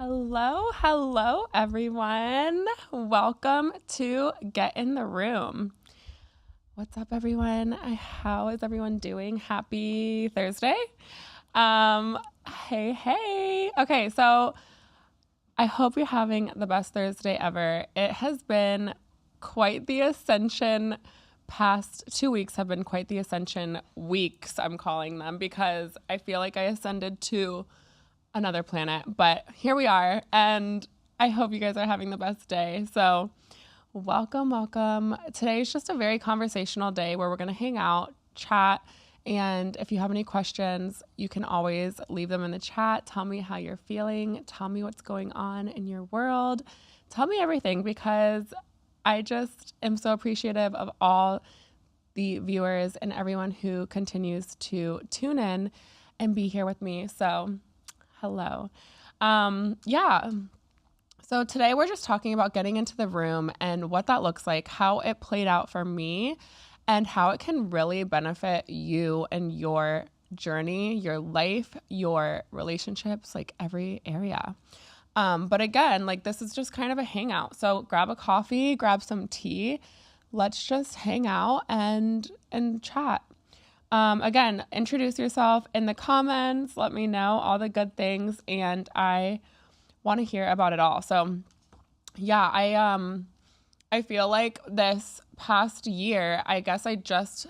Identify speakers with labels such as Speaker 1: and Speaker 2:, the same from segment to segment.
Speaker 1: Hello, everyone. Welcome to Get in the Room. What's up, everyone? How is everyone doing? Happy Thursday. Hey. Okay, so I hope you're having the best Thursday ever. It has been quite the ascension. Past 2 weeks have been quite the ascension weeks, I'm calling them, because I feel like I ascended to another planet, but here we are, and I hope you guys are having the best day. So welcome. Today is just a very conversational day where we're going to hang out, chat, and if you have any questions, you can always leave them in the chat. Tell me how you're feeling. Tell me what's going on in your world. Tell me everything, because I just am so appreciative of all the viewers and everyone who continues to tune in and be here with me. So hello. So today we're just talking about getting into the room and what that looks like, how it played out for me, and how it can really benefit you and your journey, your life, your relationships, like every area. But again, like this is just kind of a hangout. So grab a coffee, grab some tea. Let's just hang out and chat. Again, introduce yourself in the comments. Let me know all the good things, and I want to hear about it all. So, yeah, I feel like this past year, I guess I just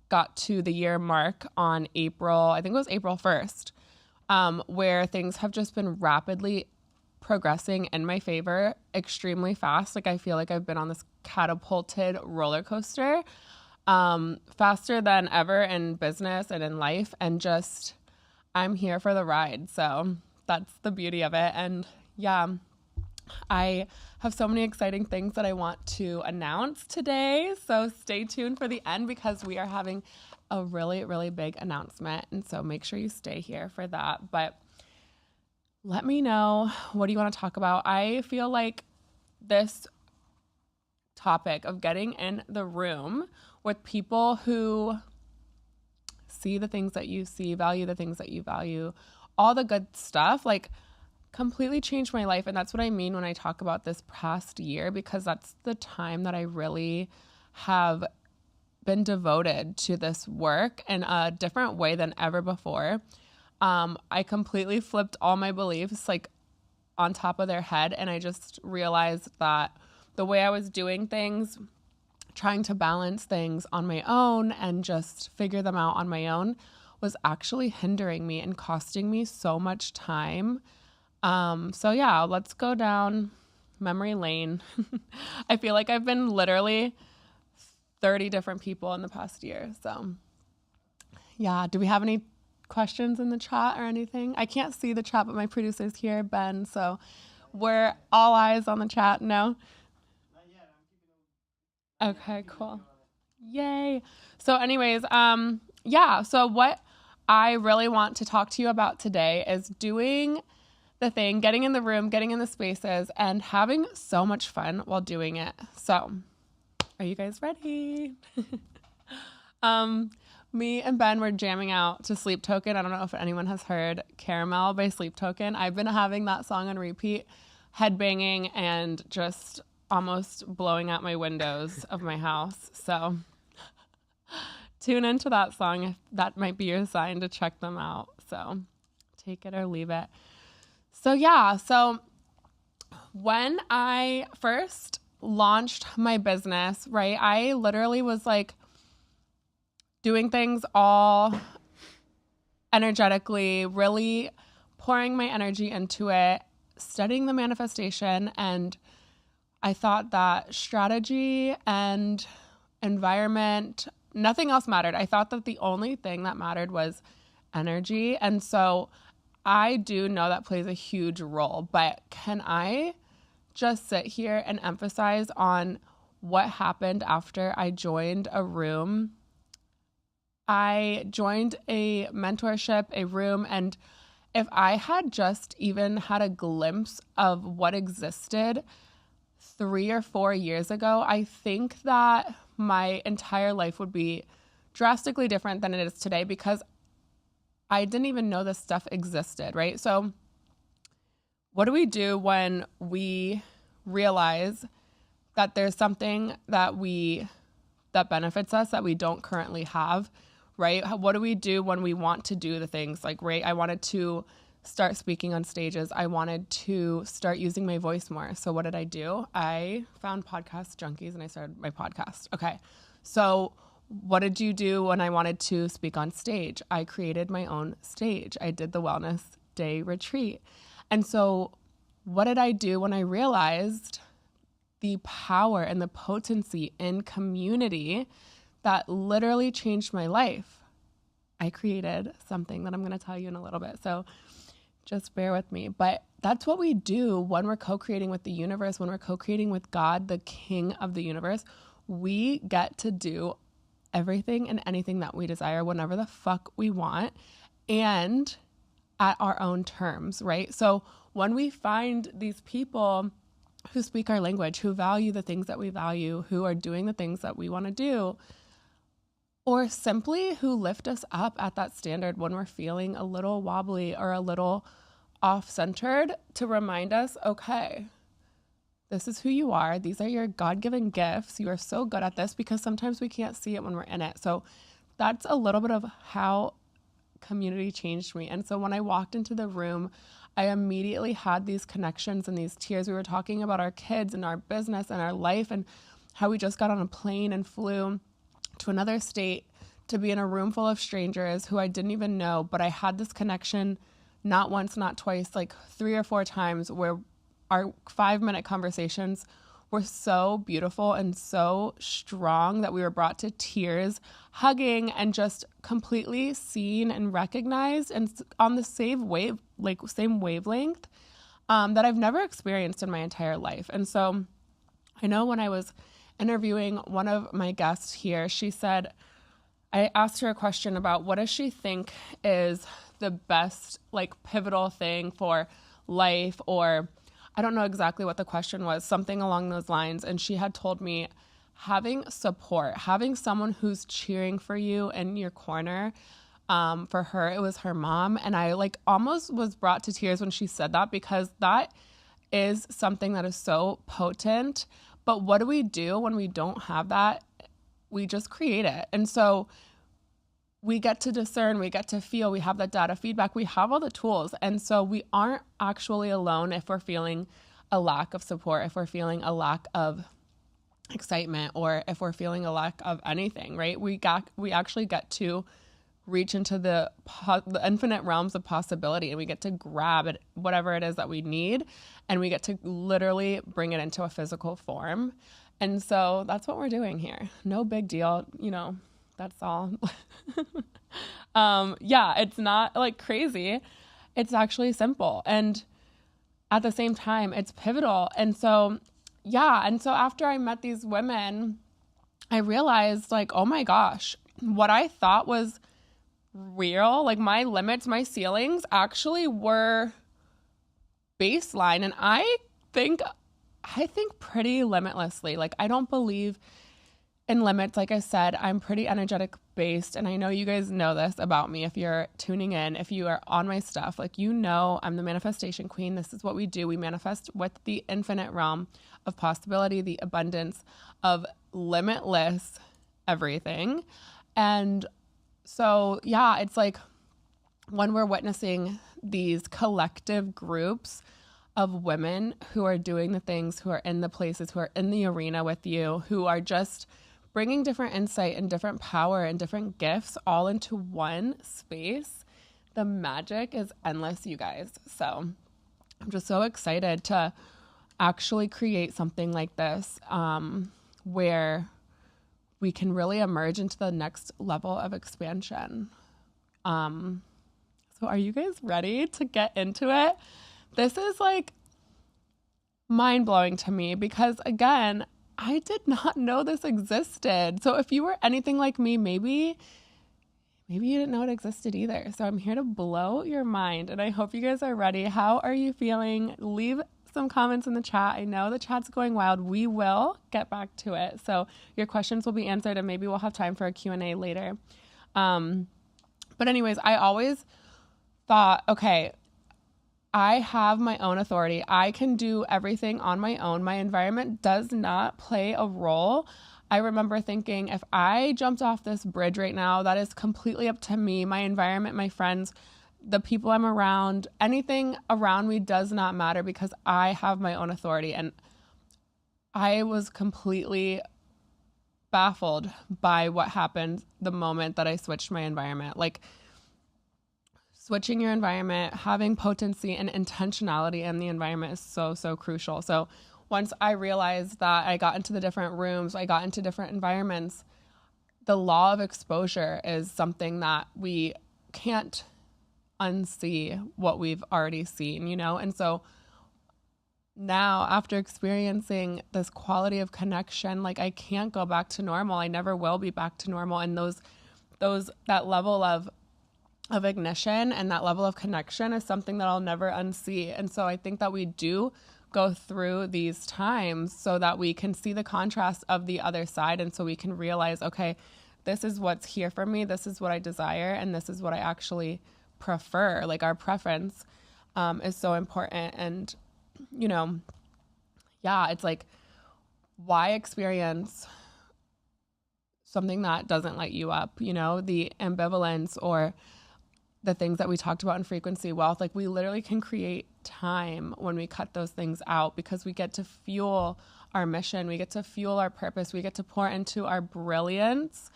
Speaker 1: got to the year mark on I think it was April 1st, where things have just been rapidly progressing in my favor extremely fast. Like I feel like I've been on this catapulted roller coaster faster than ever in business and in life, and just I'm here for the ride. So that's the beauty of it. And yeah, I have so many exciting things that I want to announce today. So stay tuned for the end, because we are having a really, really big announcement. And so make sure you stay here for that. But let me know, what do you want to talk about? I feel like this topic of getting in the room with people who see the things that you see, value the things that you value, all the good stuff, like completely changed my life. And that's what I mean when I talk about this past year, because that's the time that I really have been devoted to this work in a different way than ever before. I completely flipped all my beliefs like on top of their head. And I just realized that the way I was doing things, trying to balance things on my own and just figure them out on my own, was actually hindering me and costing me so much time. So yeah, let's go down memory lane. I feel like I've been literally 30 different people in the past year. So yeah, do we have any questions in the chat or anything? I can't see the chat, but my producer's here, Ben. So we're all eyes on the chat. No? Okay, cool. Yay. So anyways, so what I really want to talk to you about today is doing the thing, getting in the room, getting in the spaces, and having so much fun while doing it. So are you guys ready? Me and Ben were jamming out to Sleep Token. I don't know if anyone has heard Caramel by Sleep Token. I've been having that song on repeat, headbanging, and just almost blowing out my windows of my house. So tune into that song. That might be your sign to check them out. So take it or leave it. So yeah, so when I first launched my business, right, I literally was like doing things all energetically, really pouring my energy into it, studying the manifestation, and I thought that strategy and environment, nothing else mattered. I thought that the only thing that mattered was energy. And so I do know that plays a huge role, but can I just sit here and emphasize on what happened after I joined a room? I joined a mentorship, a room, and if I had just even had a glimpse of what existed 3 or 4 years ago, I think that my entire life would be drastically different than it is today, because I didn't even know this stuff existed, right? So What do we do when we realize that there's something that benefits us that we don't currently have, right? What do we do when we want to do the things like, right, I wanted to start speaking on stages. I wanted to start using my voice more. So what did I do? I found Podcast Junkies and I started my podcast. Okay. So what did you do when I wanted to speak on stage? I created my own stage. I did the Wellness Day retreat. And so what did I do when I realized the power and the potency in community that literally changed my life? I created something that I'm going to tell you in a little bit. So just bear with me. But that's what we do when we're co-creating with the universe, when we're co-creating with God, the King of the universe. We get to do everything and anything that we desire whenever the fuck we want and at our own terms, right? So when we find these people who speak our language, who value the things that we value, who are doing the things that we want to do, or simply who lift us up at that standard when we're feeling a little wobbly or a little off-centered, to remind us, okay, this is who you are. These are your God-given gifts. You are so good at this, because sometimes we can't see it when we're in it. So that's a little bit of how community changed me. And so when I walked into the room, I immediately had these connections and these tears. We were talking about our kids and our business and our life and how we just got on a plane and flew to another state to be in a room full of strangers who I didn't even know, but I had this connection not once, not twice, like 3 or 4 times, where our 5-minute conversations were so beautiful and so strong that we were brought to tears, hugging and just completely seen and recognized and on the same wavelength that I've never experienced in my entire life. And so I know when I was interviewing one of my guests here, she said, I asked her a question about what does she think is the best, like, pivotal thing for life, or I don't know exactly what the question was, something along those lines. And she had told me having support, having someone who's cheering for you in your corner. For her, it was her mom. And I almost was brought to tears when she said that, because that is something that is so potent. But what do we do when we don't have that? We just create it. And so we get to discern, we get to feel, we have that data feedback, we have all the tools. And so we aren't actually alone if we're feeling a lack of support, if we're feeling a lack of excitement, or if we're feeling a lack of anything, right? We actually get to reach into the infinite realms of possibility, and we get to grab it, whatever it is that we need, and we get to literally bring it into a physical form. And so that's what we're doing here. No big deal, that's all. Yeah, it's not crazy. It's actually simple. And at the same time, it's pivotal. And so, yeah. And so after I met these women, I realized oh my gosh, what I thought was real, my limits, my ceilings actually were baseline. And I think pretty limitlessly. I don't believe in limits. Like I said, I'm pretty energetic based. And I know you guys know this about me. If you're tuning in, if you are on my stuff, I'm the manifestation queen. This is what we do. We manifest with the infinite realm of possibility, the abundance of limitless everything. And so, yeah, it's when we're witnessing these collective groups of women who are doing the things, who are in the places, who are in the arena with you, who are just bringing different insight and different power and different gifts all into one space, the magic is endless, you guys. So I'm just so excited to actually create something like this, where we can really emerge into the next level of expansion. So are you guys ready to get into it? This is mind-blowing to me, because again, I did not know this existed. So if you were anything like me, maybe you didn't know it existed either. So I'm here to blow your mind, and I hope you guys are ready. How are you feeling? Leave some comments in the chat. I know the chat's going wild. We will get back to it. So your questions will be answered, and maybe we'll have time for a Q&A later. But anyways, I always thought, okay, I have my own authority. I can do everything on my own. My environment does not play a role. I remember thinking, if I jumped off this bridge right now, that is completely up to me. My environment, my friends, the people I'm around, anything around me does not matter because I have my own authority. And I was completely baffled by what happened the moment that I switched my environment. Like, switching your environment, having potency and intentionality in the environment is so, so crucial. So once I realized that, I got into the different rooms, I got into different environments, the law of exposure is something that we can't unsee what we've already seen, you know? And so now, after experiencing this quality of connection, like, I can't go back to normal. I never will be back to normal. And that level of ignition and that level of connection is something that I'll never unsee. And so I think that we do go through these times so that we can see the contrast of the other side. And so we can realize, okay, this is what's here for me. This is what I desire. And this is what I actually prefer. Like, our preference is so important. And, you know, yeah, it's like, why experience something that doesn't light you up? You know, the ambivalence or the things that we talked about in frequency wealth, like, we literally can create time when we cut those things out because we get to fuel our mission. We get to fuel our purpose. We get to pour into our brilliance,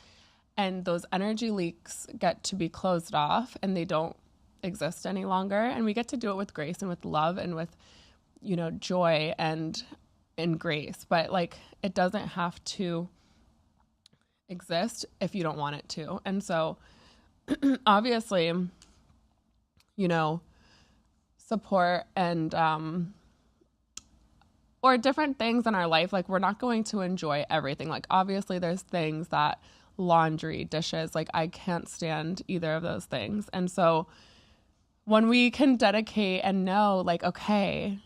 Speaker 1: and those energy leaks get to be closed off and they don't exist any longer. And we get to do it with grace and with love and with, you know, joy and in grace. But like, it doesn't have to exist if you don't want it to. And so obviously, you know, support and or different things in our life, like, we're not going to enjoy everything. Like, obviously there's things that, laundry, dishes, like, I can't stand either of those things. And so when we can dedicate and know, like, okay,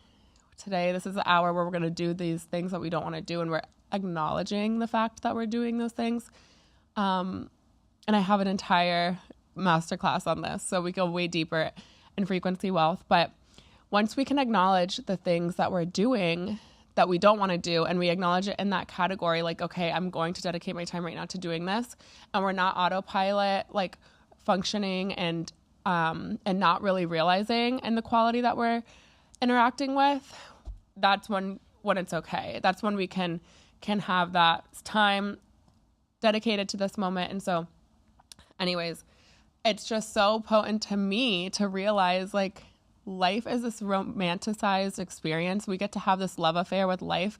Speaker 1: today this is the hour where we're going to do these things that we don't want to do, and we're acknowledging the fact that we're doing those things. And I have an entire masterclass on this, so we go way deeper in frequency wealth. But once we can acknowledge the things that we're doing that we don't want to do, and we acknowledge it in that category, like, okay, I'm going to dedicate my time right now to doing this, and we're not autopilot, like, functioning and not really realizing in the quality that we're interacting with, that's when it's okay. That's when we can have that time dedicated to this moment. And so anyways, it's just so potent to me to realize, like, life is this romanticized experience. We get to have this love affair with life.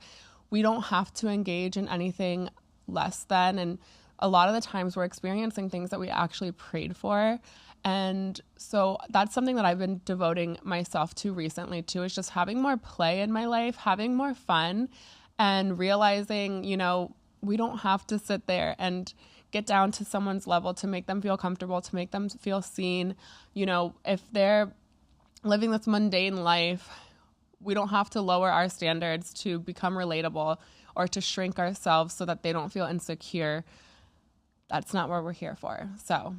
Speaker 1: We don't have to engage in anything less than. And a lot of the times we're experiencing things that we actually prayed for. And so that's something that I've been devoting myself to recently too, is just having more play in my life, having more fun, and realizing, you know, we don't have to sit there and get down to someone's level to make them feel comfortable, to make them feel seen. You know, if they're living this mundane life, we don't have to lower our standards to become relatable or to shrink ourselves so that they don't feel insecure. That's not what we're here for. So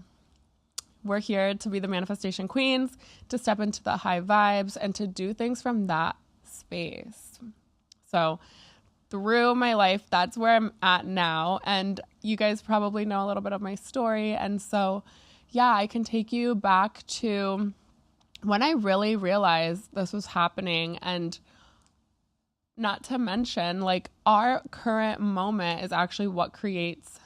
Speaker 1: we're here to be the manifestation queens, to step into the high vibes and to do things from that space. So through my life, that's where I'm at now. And you guys probably know a little bit of my story. And so, yeah, I can take you back to when I really realized this was happening. And not to mention, like, our current moment is actually what creates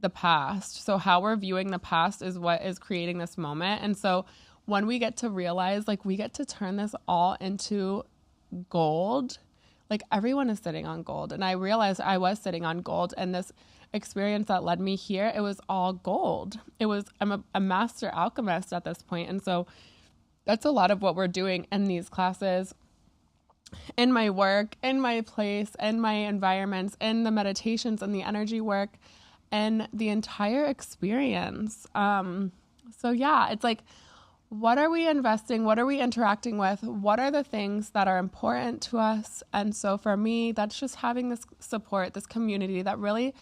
Speaker 1: the past. So how we're viewing the past is what is creating this moment. And so when we get to realize, like, we get to turn this all into gold, like, everyone is sitting on gold. And I realized I was sitting on gold, and this experience that led me here, it was all gold. I'm a master alchemist at this point. And so that's a lot of what we're doing in these classes, in my work, in my place, in my environments, in the meditations and the energy work, and the entire experience. So yeah, it's like, what are we investing? What are we interacting with? What are the things that are important to us? And so for me, that's just having this support, this community that really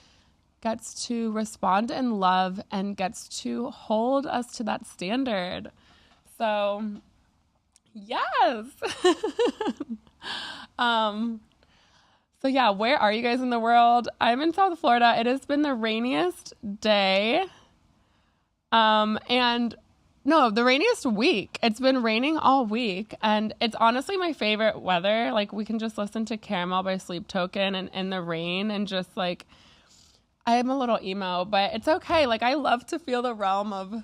Speaker 1: gets to respond in love and gets to hold us to that standard. So Yes. um, so yeah, where are you guys in the world? I'm in South Florida. It has been the rainiest day. And no, the rainiest week. It's been raining all week, and it's honestly my favorite weather. Like, we can just listen to Caramel by Sleep Token and in the rain, and just like, I am a little emo, but it's okay. Like, I love to feel the realm of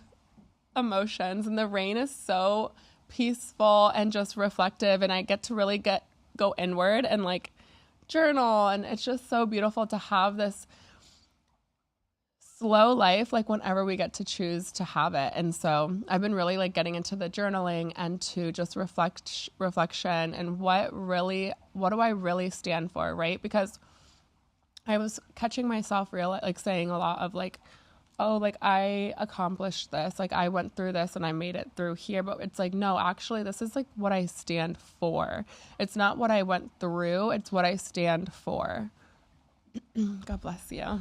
Speaker 1: emotions, and the rain is so peaceful and just reflective, and I get to really go inward and like journal, and it's just so beautiful to have this slow life, like whenever we get to choose to have it. And so I've been really like getting into the journaling and to just reflection and what do I really stand for, right? Because I was catching myself like saying a lot of like, oh, like I accomplished this, like I went through this and I made it through here. But it's like, no, actually this is like what I stand for. It's not what I went through, it's what I stand for. God bless you.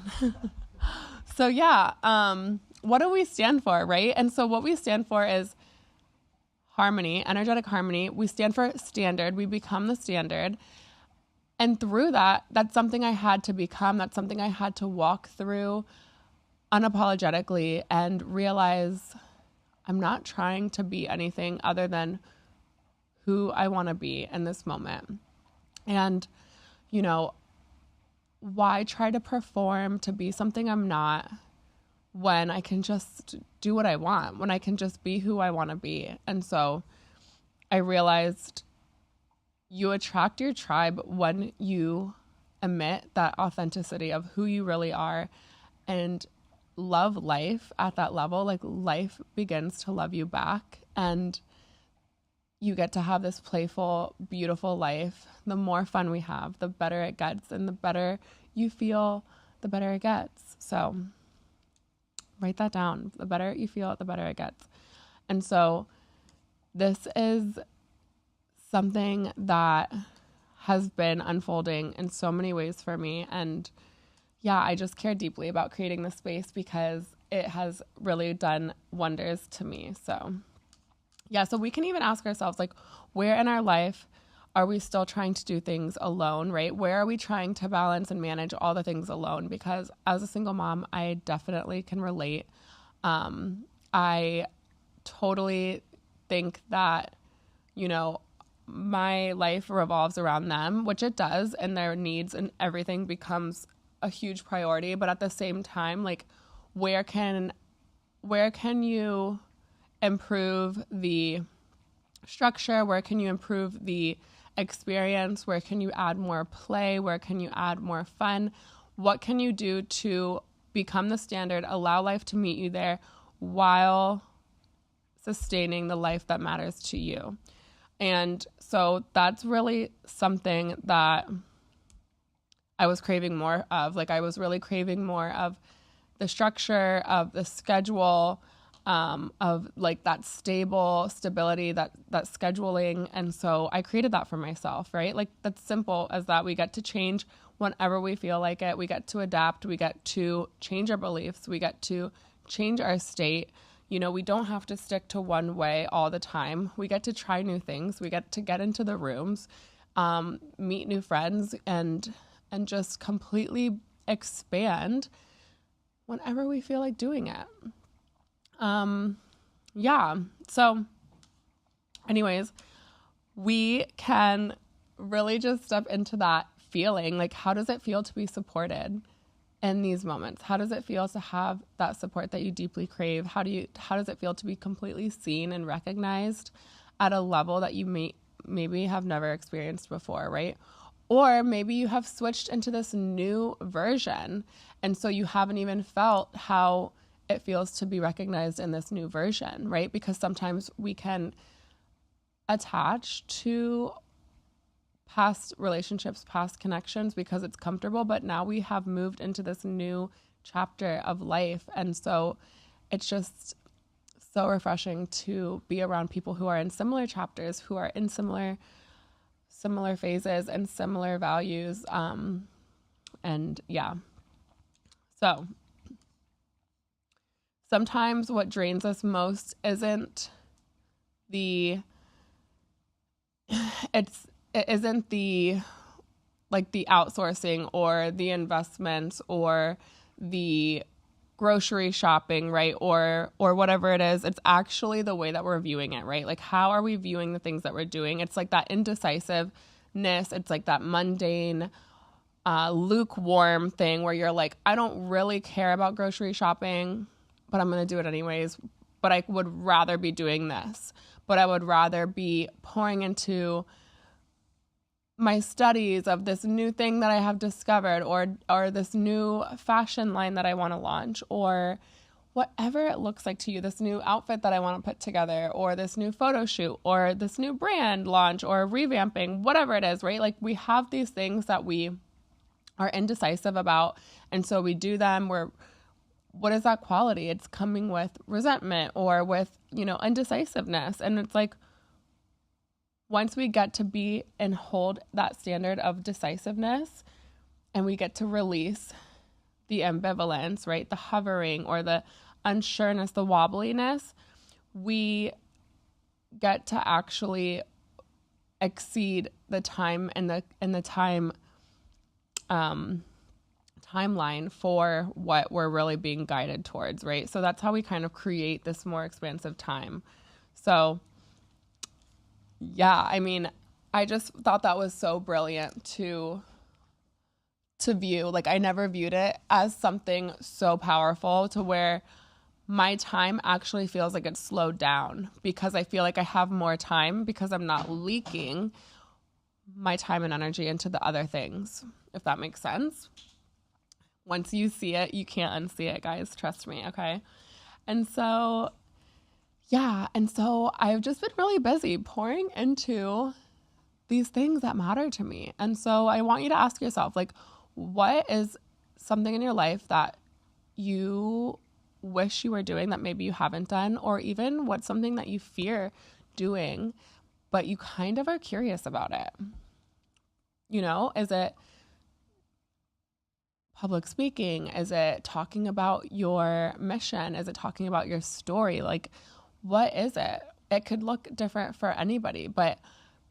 Speaker 1: So yeah, what do we stand for, right? And so what we stand for is harmony, energetic harmony. We stand for standard. We become the standard. And through that, that's something I had to become. That's something I had to walk through unapologetically and realize I'm not trying to be anything other than who I want to be in this moment. And, you know, why try to perform to be something I'm not when I can just do what I want, when I can just be who I want to be? And so I realized you attract your tribe when you emit that authenticity of who you really are and love life at that level. Like, life begins to love you back, and you get to have this playful, beautiful life. The more fun we have, the better it gets, and the better you feel, the better it gets. So write that down. The better you feel, the better it gets. And so this is something that has been unfolding in so many ways for me. And yeah, I just care deeply about creating this space because it has really done wonders to me. So yeah, so we can even ask ourselves, like, where in our life are we still trying to do things alone, right? Where are we trying to balance and manage all the things alone? Because as a single mom, I definitely can relate. I totally think that, you know, my life revolves around them, which it does, and their needs and everything becomes a huge priority. But at the same time, like, where can you improve the structure? Where can you improve the experience? Where can you add more play? Where can you add more fun? What can you do to become the standard, allow life to meet you there while sustaining the life that matters to you? And so that's really something that I was craving more of. Like, I was really craving more of the structure, of the schedule, of like that stability, that scheduling. And so I created that for myself, right? Like, that's simple as that. We get to change whenever we feel like it. We get to adapt. We get to change our beliefs. We get to change our state. You know, we don't have to stick to one way all the time. We get to try new things. We get to get into the rooms, meet new friends, and just completely expand whenever we feel like doing it. Yeah. So anyways, we can really just step into that feeling. Like, how does it feel to be supported in these moments? How does it feel to have that support that you deeply crave? How does it feel to be completely seen and recognized at a level that you maybe have never experienced before, right? Or maybe you have switched into this new version, and so you haven't even felt how it feels to be recognized in this new version, right? Because sometimes we can attach to past relationships, past connections because it's comfortable, but now we have moved into this new chapter of life. And so it's just so refreshing to be around people who are in similar chapters, who are in similar phases and similar values. And yeah. So sometimes what drains us most isn't the it isn't the like the outsourcing or the investments or the grocery shopping, right? Or whatever it is. It's actually the way that we're viewing it, right? Like how are we viewing the things that we're doing? It's like that indecisiveness. It's like that mundane, lukewarm thing where you're like, I don't really care about grocery shopping, but I'm going to do it anyways. But I would rather be doing this. But I would rather be pouring into my studies of this new thing that I have discovered, or this new fashion line that I want to launch, or whatever it looks like to you, this new outfit that I want to put together, or this new photo shoot, or this new brand launch, or revamping, whatever it is, right? Like we have these things that we are indecisive about, and so we do them. What is that quality? It's coming with resentment or with, indecisiveness. And it's like, once we get to be and hold that standard of decisiveness and we get to release the ambivalence, right? The hovering or the unsureness, the wobbliness, we get to actually exceed the time and the time timeline for what we're really being guided towards, right? So that's how we kind of create this more expansive time. So yeah, I mean, I just thought that was so brilliant to view. Like I never viewed it as something so powerful to where my time actually feels like it's slowed down because I feel like I have more time because I'm not leaking my time and energy into the other things, if that makes sense. Once you see it, you can't unsee it, guys. Trust me, okay? And so I've just been really busy pouring into these things that matter to me. And so I want you to ask yourself, like, what is something in your life that you wish you were doing that maybe you haven't done? Or even what's something that you fear doing, but you kind of are curious about it? Is it public speaking? Is it talking about your mission? Is it talking about your story? Like, what is it? It could look different for anybody, but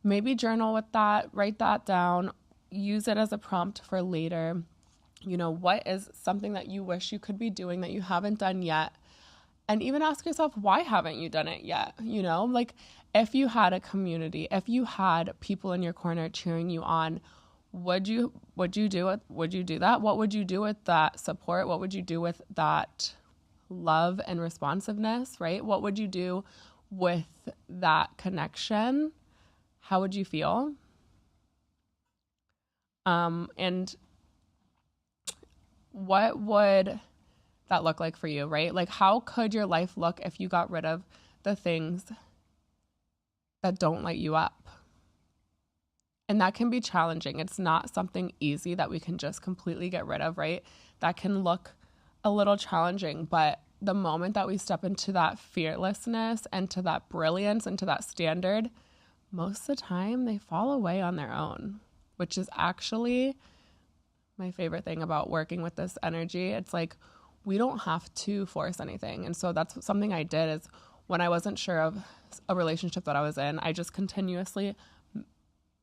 Speaker 1: maybe journal with that, write that down, use it as a prompt for later. What is something that you wish you could be doing that you haven't done yet? And even ask yourself, why haven't you done it yet? Like if you had a community, if you had people in your corner cheering you on, would you do it? Would you do that? What would you do with that support? What would you do with that love and responsiveness, right? What would you do with that connection? How would you feel? And what would that look like for you, right? Like how could your life look if you got rid of the things that don't light you up? And that can be challenging. It's not something easy that we can just completely get rid of, right? That can look a little challenging, but the moment that we step into that fearlessness and to that brilliance and to that standard, most of the time they fall away on their own, which is actually my favorite thing about working with this energy. It's like we don't have to force anything. And so that's something I did is when I wasn't sure of a relationship that I was in, I just continuously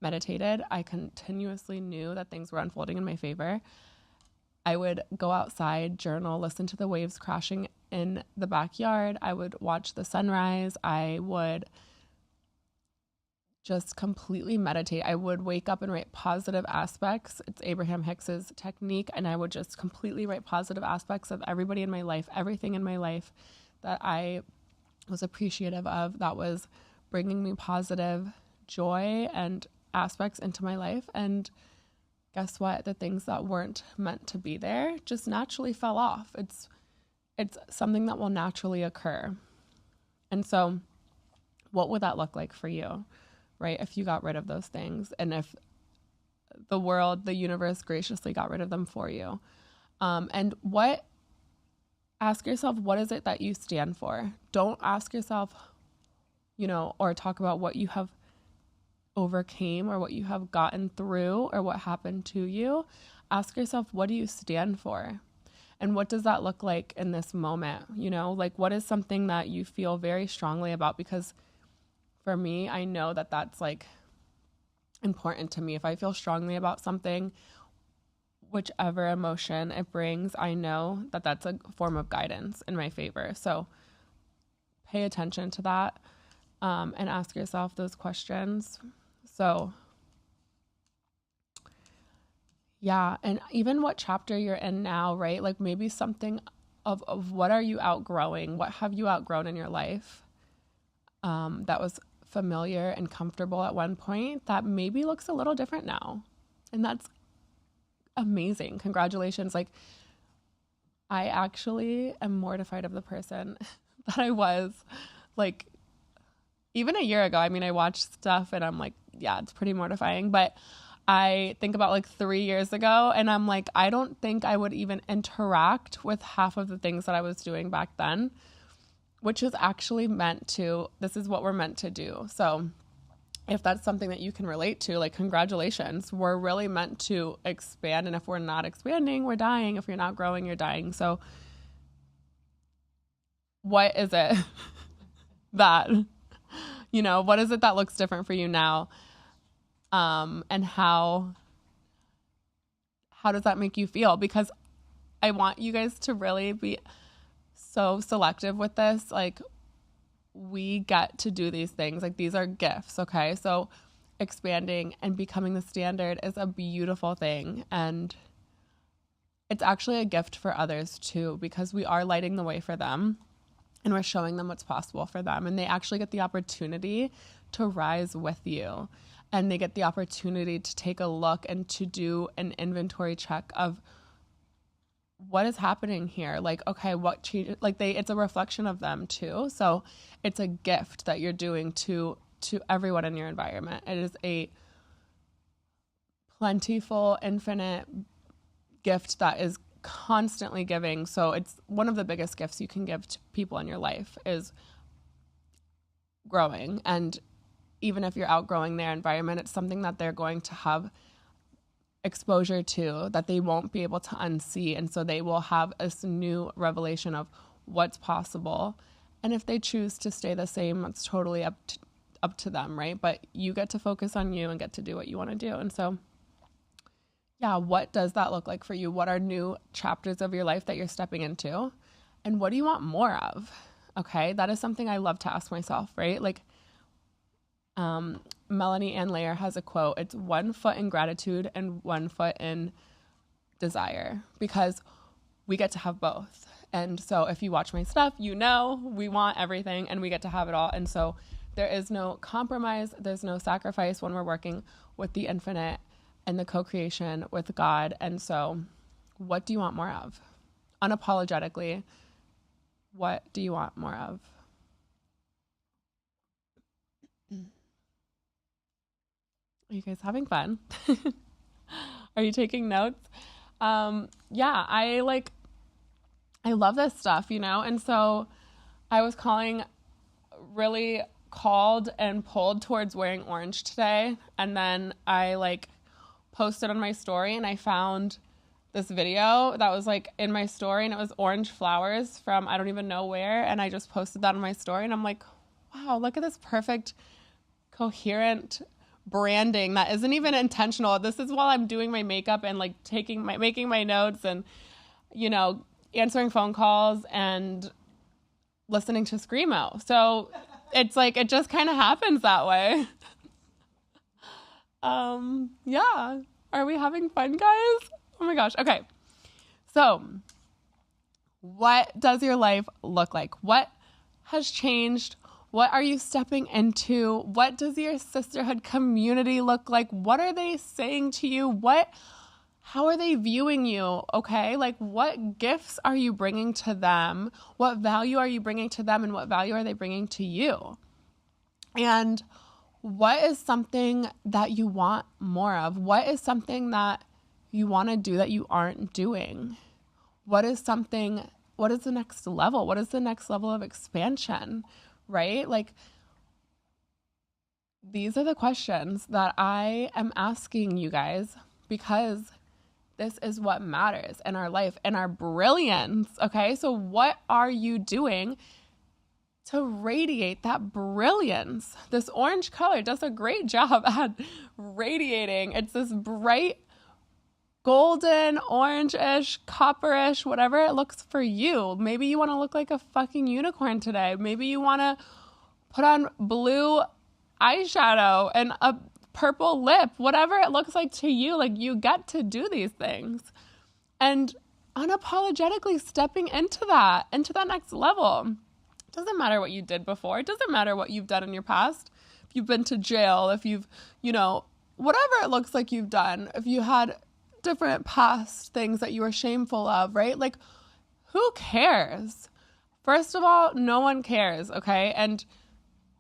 Speaker 1: meditated. I continuously knew that things were unfolding in my favor. I would go outside, journal, listen to the waves crashing in the backyard. I would watch the sunrise. I would just completely meditate. I would wake up and write positive aspects. It's Abraham Hicks's technique. And I would just completely write positive aspects of everybody in my life, everything in my life that I was appreciative of, that was bringing me positive joy and aspects into my life. And guess what? The things that weren't meant to be there just naturally fell off. It's something that will naturally occur. And so what would that look like for you, right? If you got rid of those things and if the world, the universe graciously got rid of them for you. Ask yourself, what is it that you stand for? Don't ask yourself, or talk about what you have overcame or what you have gotten through or what happened to you. Ask yourself, what do you stand for? And what does that look like in this moment? Like what is something that you feel very strongly about? Because for me, I know that that's like important to me. If I feel strongly about something, whichever emotion it brings, I know that that's a form of guidance in my favor. So pay attention to that, and ask yourself those questions. So yeah, and even what chapter you're in now, right? Like maybe something of what are you outgrowing? What have you outgrown in your life, that was familiar and comfortable at one point that maybe looks a little different now? And that's amazing. Congratulations. Like, I actually am mortified of the person that I was, like, even a year ago. I mean, I watched stuff and I'm like, yeah, it's pretty mortifying. But I think about like 3 years ago and I'm like, I don't think I would even interact with half of the things that I was doing back then, which is actually this is what we're meant to do. So if that's something that you can relate to, like, congratulations. We're really meant to expand. And if we're not expanding, we're dying. If you're not growing, you're dying. So what is it that, what is it that looks different for you now? And how does that make you feel? Because I want you guys to really be so selective with this. Like, we get to do these things. Like, these are gifts, okay? So expanding and becoming the standard is a beautiful thing. And it's actually a gift for others too, because we are lighting the way for them and we're showing them what's possible for them. And they actually get the opportunity to rise with you. And they get the opportunity to take a look and to do an inventory check of what is happening here. Like, okay, what change? Like, it's a reflection of them too. So it's a gift that you're doing to everyone in your environment. It is a plentiful, infinite gift that is constantly giving. So it's one of the biggest gifts you can give to people in your life is growing. And even if you're outgrowing their environment, it's something that they're going to have exposure to that they won't be able to unsee. And so they will have this new revelation of what's possible. And if they choose to stay the same, it's totally up to them, right? But you get to focus on you and get to do what you want to do. And so, yeah, what does that look like for you? What are new chapters of your life that you're stepping into? And what do you want more of? Okay, that is something I love to ask myself, right? Like, Melanie Ann Layer has a quote. It's 1 foot in gratitude and 1 foot in desire, because we get to have both. And so if you watch my stuff, we want everything and we get to have it all. And so there is no compromise. There's no sacrifice when we're working with the infinite and the co-creation with God. And so what do you want more of? Unapologetically, what do you want more of? Are you guys having fun? Are you taking notes? Yeah, I love this stuff, and so I was really called and pulled towards wearing orange today. And then I posted on my story and I found this video that was in my story, and it was orange flowers from I don't even know where. And I just posted that on my story and I'm like, wow, look at this perfect, coherent branding that isn't even intentional. This is while I'm doing my makeup and making my notes and, answering phone calls and listening to Screamo. So it's it just kind of happens that way. Yeah. Are we having fun, guys? Oh my gosh. Okay. So what does your life look like? What has changed? What are you stepping into? What does your sisterhood community look like? What are they saying to you? How are they viewing you? Okay. What gifts are you bringing to them? What value are you bringing to them? And what value are they bringing to you? And what is something that you want more of? What is something that you want to do that you aren't doing? What is the next level? What is the next level of expansion? Right? These are the questions that I am asking you guys, because this is what matters in our life and our brilliance. Okay. So what are you doing to radiate that brilliance. This orange color does a great job at radiating. It's this bright golden, orange-ish, copper-ish, whatever it looks for you. Maybe you want to look like a fucking unicorn today. Maybe you want to put on blue eyeshadow and a purple lip, whatever it looks like to you. Like, you get to do these things. And unapologetically stepping into that next level. It doesn't matter what you did before. It doesn't matter what you've done in your past. If you've been to jail, if you've, whatever it looks like you've done, if you had different past things that you were shameful of, right? Like, who cares? First of all, no one cares, okay? And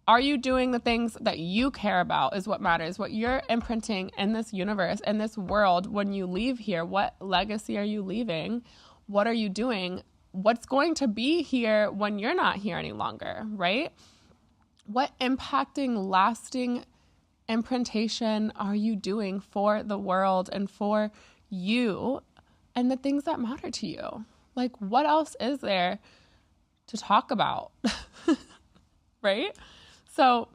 Speaker 1: are you doing the things that you care about is what matters. What you're imprinting in this universe, in this world, when you leave here, what legacy are you leaving? What are you doing? What's going to be here when you're not here any longer, right? What impacting, lasting imprintation are you doing for the world and for you and the things that matter to you? Like, what else is there to talk about? Right? So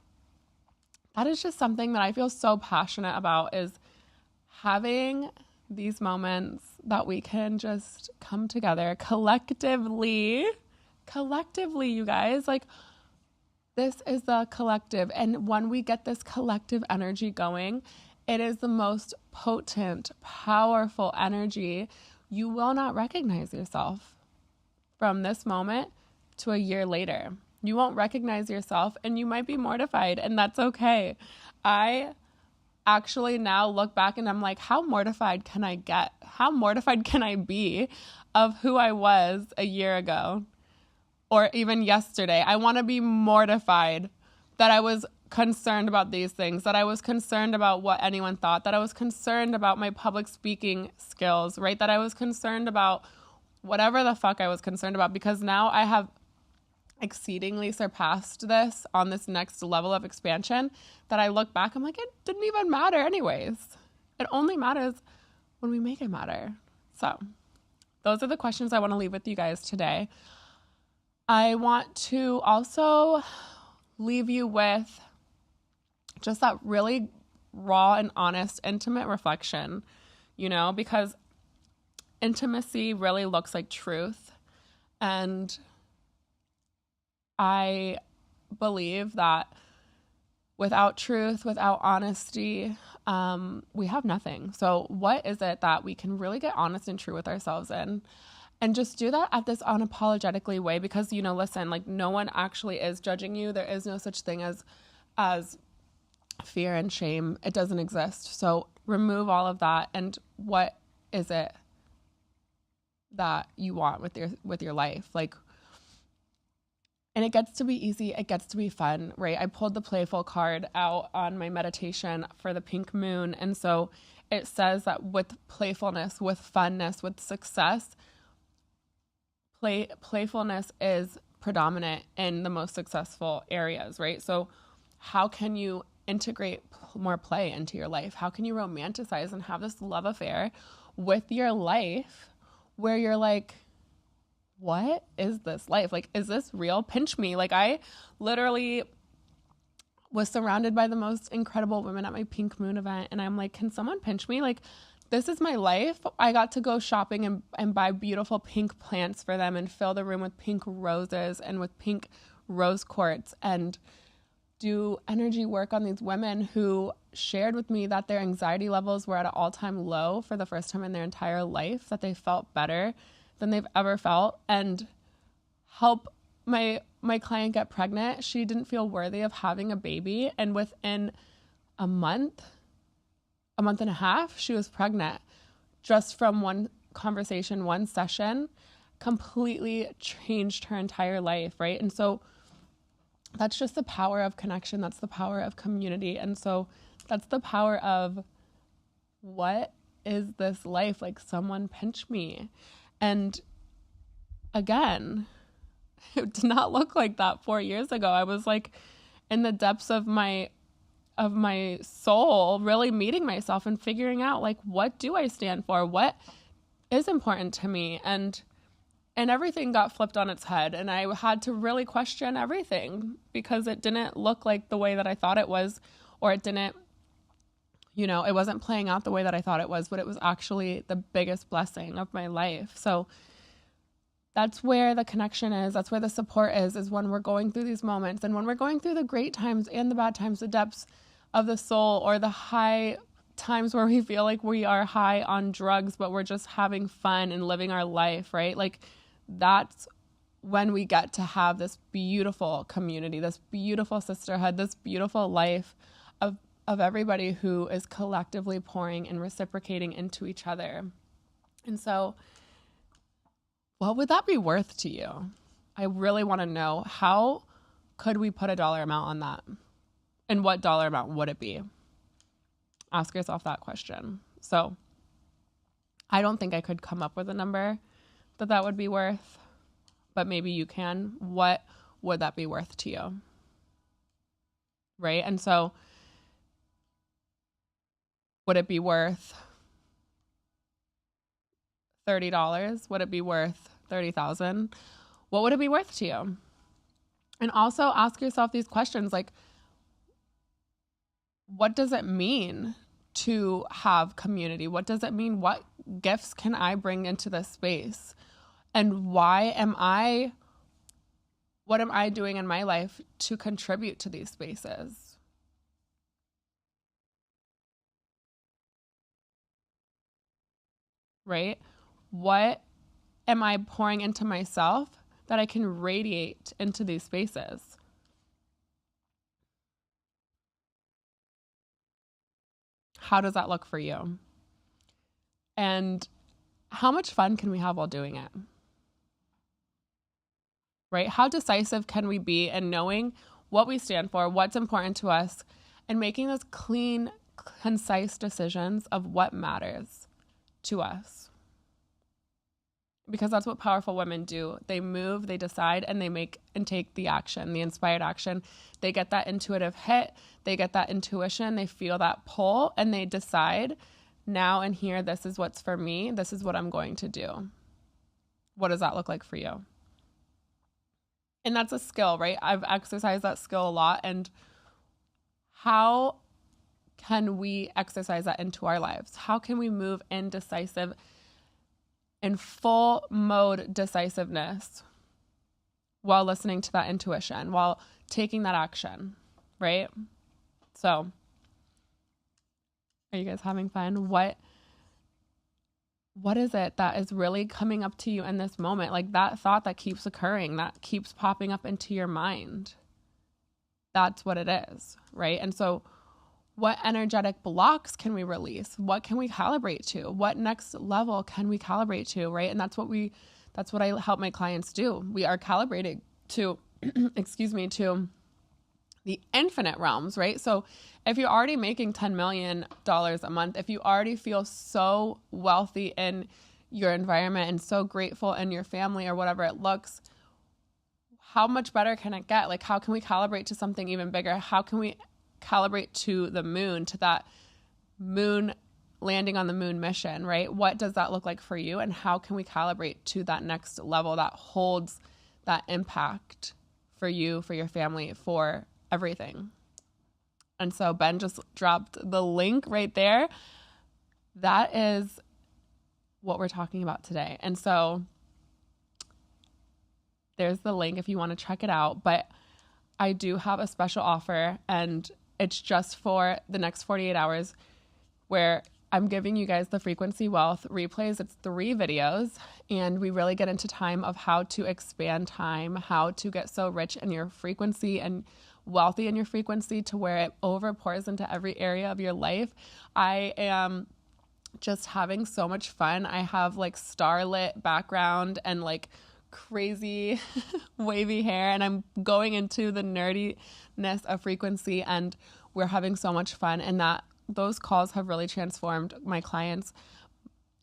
Speaker 1: that is just something that I feel so passionate about, is having these moments that we can just come together collectively, you guys. Like, this is the collective. And when we get this collective energy going, it is the most potent, powerful energy. You will not recognize yourself from this moment to a year later. You won't recognize yourself and you might be mortified, and that's okay. I actually now look back and I'm like, how mortified can I get? How mortified can I be of who I was a year ago or even yesterday? I want to be mortified that I was concerned about these things, that I was concerned about what anyone thought, that I was concerned about my public speaking skills, right? That I was concerned about whatever the fuck I was concerned about, because now I have exceedingly surpassed this on this next level of expansion that I look back, I'm like, it didn't even matter anyways. It only matters when we make it matter. So those are the questions I want to leave with you guys today. I want to also leave you with just that really raw and honest, intimate reflection, because intimacy really looks like truth. And I believe that without truth, without honesty, we have nothing. So what is it that we can really get honest and true with ourselves in? And just do that at this unapologetically way, because, listen, like, no one actually is judging you. There is no such thing as fear and shame. It doesn't exist. So remove all of that. And what is it that you want with your life? Like, and it gets to be easy. It gets to be fun, right? I pulled the playful card out on my meditation for the pink moon. And so it says that with playfulness, with funness, with success, playfulness is predominant in the most successful areas, right? So how can you integrate more play into your life? How can you romanticize and have this love affair with your life where you're like, what is this life? Like, is this real? Pinch me. Like, I literally was surrounded by the most incredible women at my pink moon event. And I'm like, can someone pinch me? Like, this is my life. I got to go shopping and buy beautiful pink plants for them and fill the room with pink roses and with pink rose quartz and do energy work on these women who shared with me that their anxiety levels were at an all-time low for the first time in their entire life, that they felt better than they've ever felt, and help my client get pregnant. She didn't feel worthy of having a baby, and within a month and a half, she was pregnant, just from one conversation, one session, completely changed her entire life, right? And so that's just the power of connection. That's the power of community. And so that's the power of, what is this life? Like, someone pinch me. And again, it did not look like that 4 years ago. I was like in the depths of my soul, really meeting myself and figuring out, like, what do I stand for? What is important to me? And And everything got flipped on its head. And I had to really question everything because it didn't look like the way that I thought it was, or it didn't, it wasn't playing out the way that I thought it was, but it was actually the biggest blessing of my life. So that's where the connection is. That's where the support is when we're going through these moments, and when we're going through the great times and the bad times, the depths of the soul, or the high times where we feel like we are high on drugs, but we're just having fun and living our life, right? Like, that's when we get to have this beautiful community, this beautiful sisterhood, this beautiful life of everybody who is collectively pouring and reciprocating into each other. And so, what would that be worth to you? I really want to know, how could we put a dollar amount on that? And what dollar amount would it be? Ask yourself that question. So I don't think I could come up with a number that would be worth, but maybe you can. What would that be worth to you? Right? And so, would it be worth $30? Would it be worth $30,000? What would it be worth to you? And also ask yourself these questions, like, what does it mean to have community? What does it mean? What gifts can I bring into this space? And what am I doing in my life to contribute to these spaces? Right? What am I pouring into myself that I can radiate into these spaces? How does that look for you? And how much fun can we have while doing it? Right? How decisive can we be in knowing what we stand for, what's important to us, and making those clean, concise decisions of what matters to us? Because that's what powerful women do. They move, they decide, and they make and take the action, the inspired action. They get that intuitive hit, they get that intuition, they feel that pull, and they decide, now and here, this is what's for me, this is what I'm going to do. What does that look like for you? And that's a skill, right? I've exercised that skill a lot. And how can we exercise that into our lives? How can we move in full mode decisiveness while listening to that intuition, while taking that action, right? So, are you guys having fun? What is it that is really coming up to you in this moment? Like, that thought that keeps occurring, that keeps popping up into your mind. That's what it is, right? And so, what energetic blocks can we release? What can we calibrate to? What next level can we calibrate to, right? And that's what I help my clients do. We are calibrating to, to the infinite realms, right? So if you're already making $10 million a month, if you already feel so wealthy in your environment and so grateful in your family or whatever it looks, how much better can it get? Like, how can we calibrate to something even bigger? How can we calibrate to the moon, to that moon landing on the moon mission, right? What does that look like for you? And how can we calibrate to that next level that holds that impact for you, for your family, for everything? And so Ben just dropped the link right there. That is what we're talking about today. And so there's the link if you want to check it out. But I do have a special offer, and it's just for the next 48 hours, where I'm giving you guys the Frequency Wealth replays. It's 3 videos, and we really get into time of how to expand time, how to get so rich in your frequency and wealthy in your frequency to where it overpours into every area of your life. I am just having so much fun. I have like starlit background and like crazy wavy hair, and I'm going into the nerdiness of frequency, and we're having so much fun. And that those calls have really transformed my clients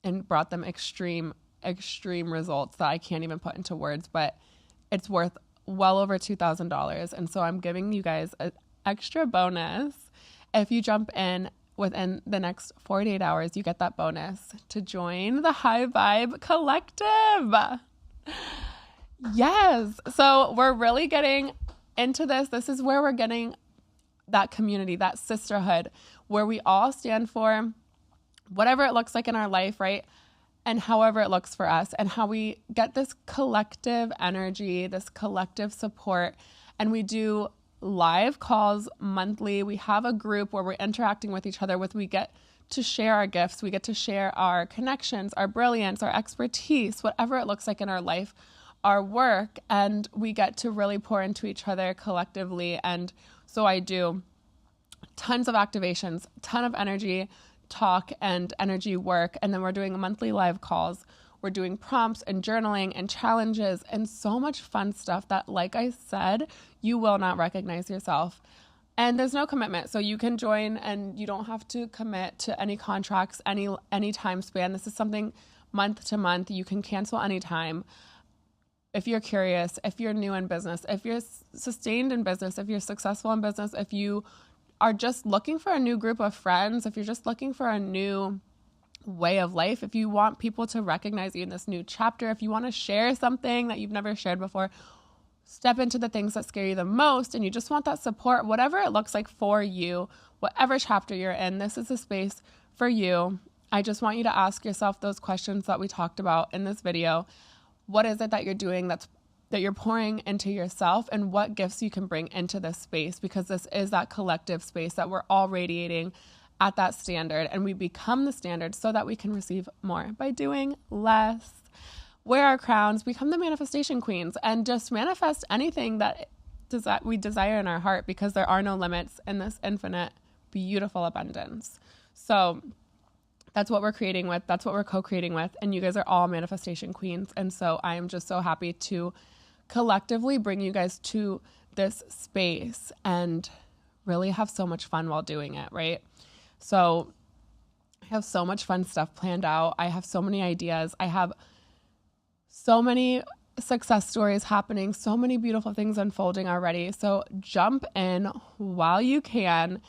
Speaker 1: and brought them extreme results that I can't even put into words, but it's worth well over $2,000. And so I'm giving you guys an extra bonus. If you jump in within the next 48 hours, you get that bonus to join the High Vibe Collective. Yes. So we're really getting into this. This is where we're getting that community, that sisterhood, where we all stand for whatever it looks like in our life, right? And however it looks for us, and how we get this collective energy, this collective support. And we do live calls monthly. We have a group where we're interacting with each other, we get to share our gifts. We get to share our connections, our brilliance, our expertise, whatever it looks like in our life, our work, and we get to really pour into each other collectively. And so I do tons of activations, ton of energy talk and energy work. And then we're doing monthly live calls. We're doing prompts and journaling and challenges and so much fun stuff that, like I said, you will not recognize yourself. And there's no commitment. So you can join and you don't have to commit to any contracts, any time span. This is something month to month. You can cancel anytime. If you're curious, if you're new in business, if you're sustained in business, if you're successful in business, if you are just looking for a new group of friends, if you're just looking for a new way of life, if you want people to recognize you in this new chapter, if you want to share something that you've never shared before, step into the things that scare you the most, and you just want that support, whatever it looks like for you, whatever chapter you're in, this is a space for you. I just want you to ask yourself those questions that we talked about in this video. What is it that you're doing that you're pouring into yourself, and what gifts you can bring into this space? Because this is that collective space that we're all radiating at that standard, and we become the standard so that we can receive more by doing less. Wear our crowns, become the manifestation queens, and just manifest anything that we desire in our heart, because there are no limits in this infinite, beautiful abundance. So that's what we're creating with. That's what we're co-creating with. And you guys are all manifestation queens. And so I am just so happy to collectively bring you guys to this space and really have so much fun while doing it, right? So I have so much fun stuff planned out. I have so many ideas. I have so many success stories happening, so many beautiful things unfolding already. So jump in while you can.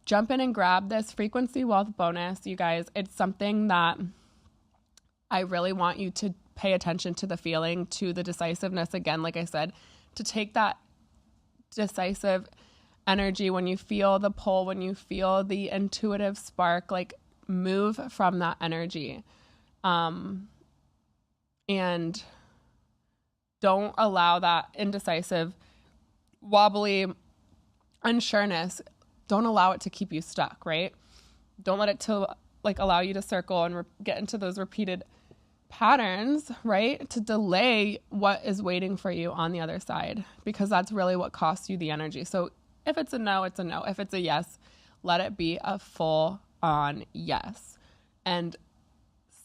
Speaker 1: Jump in and grab this frequency wealth bonus, you guys. It's something that I really want you to pay attention to, the feeling, to the decisiveness. Again, like I said, to take that decisive energy when you feel the pull, when you feel the intuitive spark, like move from that energy. And don't allow that indecisive, wobbly unsureness. Don't allow it to keep you stuck, right? Don't let it to allow you to circle and get into those repeated patterns, right? To delay what is waiting for you on the other side, because that's really what costs you the energy. So if it's a no, it's a no. If it's a yes, let it be a full on yes, and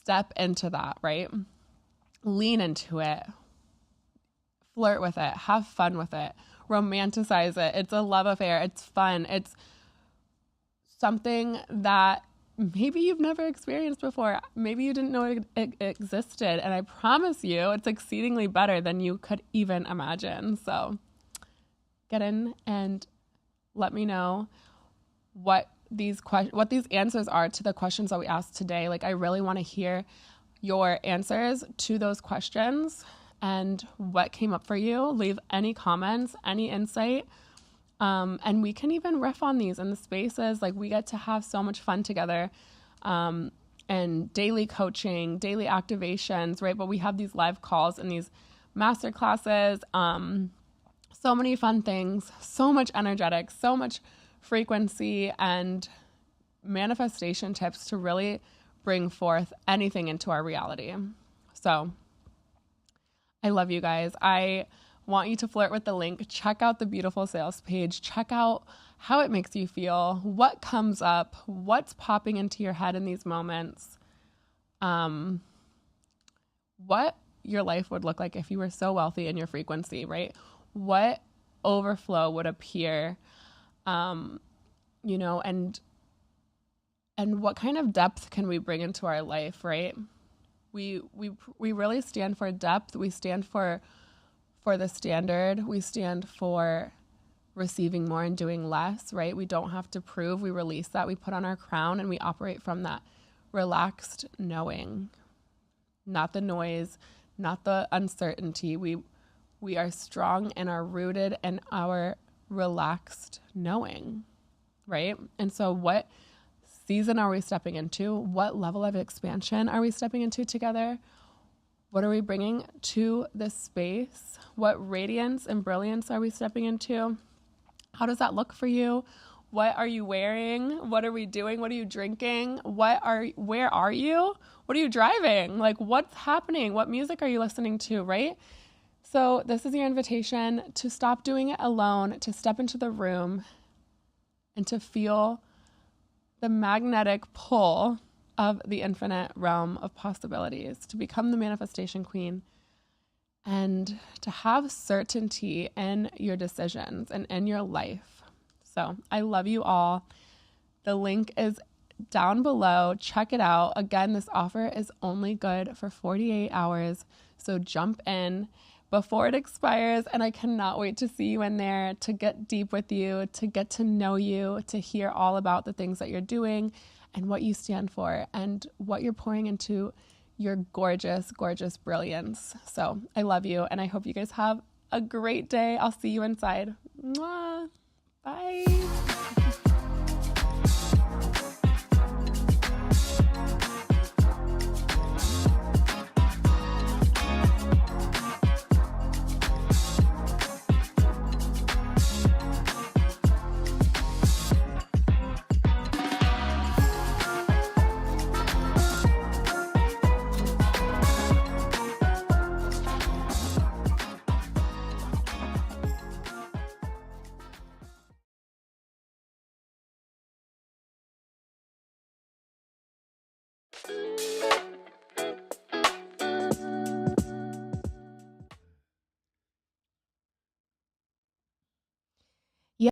Speaker 1: step into that, right? Lean into it, flirt with it, have fun with it, romanticize it. It's a love affair. It's fun. It's something that maybe you've never experienced before. Maybe you didn't know it existed. And I promise you, it's exceedingly better than you could even imagine. So get in and let me know what these answers are to the questions that we asked today. I really want to hear your answers to those questions and what came up for you. Leave any comments, any insight. And we can even riff on these in the spaces. We get to have so much fun together, and daily coaching, daily activations, right? But we have these live calls and these master classes, so many fun things, so much energetic, so much frequency and manifestation tips to really bring forth anything into our reality. So I love you guys. I want you to flirt with the link. Check out the beautiful sales page. Check out how it makes you feel, what comes up, what's popping into your head in these moments, what your life would look like if you were so wealthy in your frequency, right? What overflow would appear, and what kind of depth can we bring into our life, right? We really stand for depth. We stand for the standard. We stand for receiving more and doing less, right? We don't have to prove. We release that. We put on our crown and we operate from that relaxed knowing, not the noise, not the uncertainty. We are strong and are rooted in our relaxed knowing, right? And so what season are we stepping into? What level of expansion are we stepping into together? What are we bringing to this space? What radiance and brilliance are we stepping into? How does that look for you? What are you wearing? What are we doing? What are you drinking? Where are you? What are you driving? Like, what's happening? What music are you listening to, right? So this is your invitation to stop doing it alone, to step into the room and to feel the magnetic pull of the infinite realm of possibilities, to become the manifestation queen and to have certainty in your decisions and in your life. So I love you all. The link is down below. Check it out. Again, this offer is only good for 48 hours. So jump in before it expires. And I cannot wait to see you in there, to get deep with you, to get to know you, to hear all about the things that you're doing and what you stand for and what you're pouring into your gorgeous, gorgeous brilliance. So I love you. And I hope you guys have a great day. I'll see you inside. Mwah.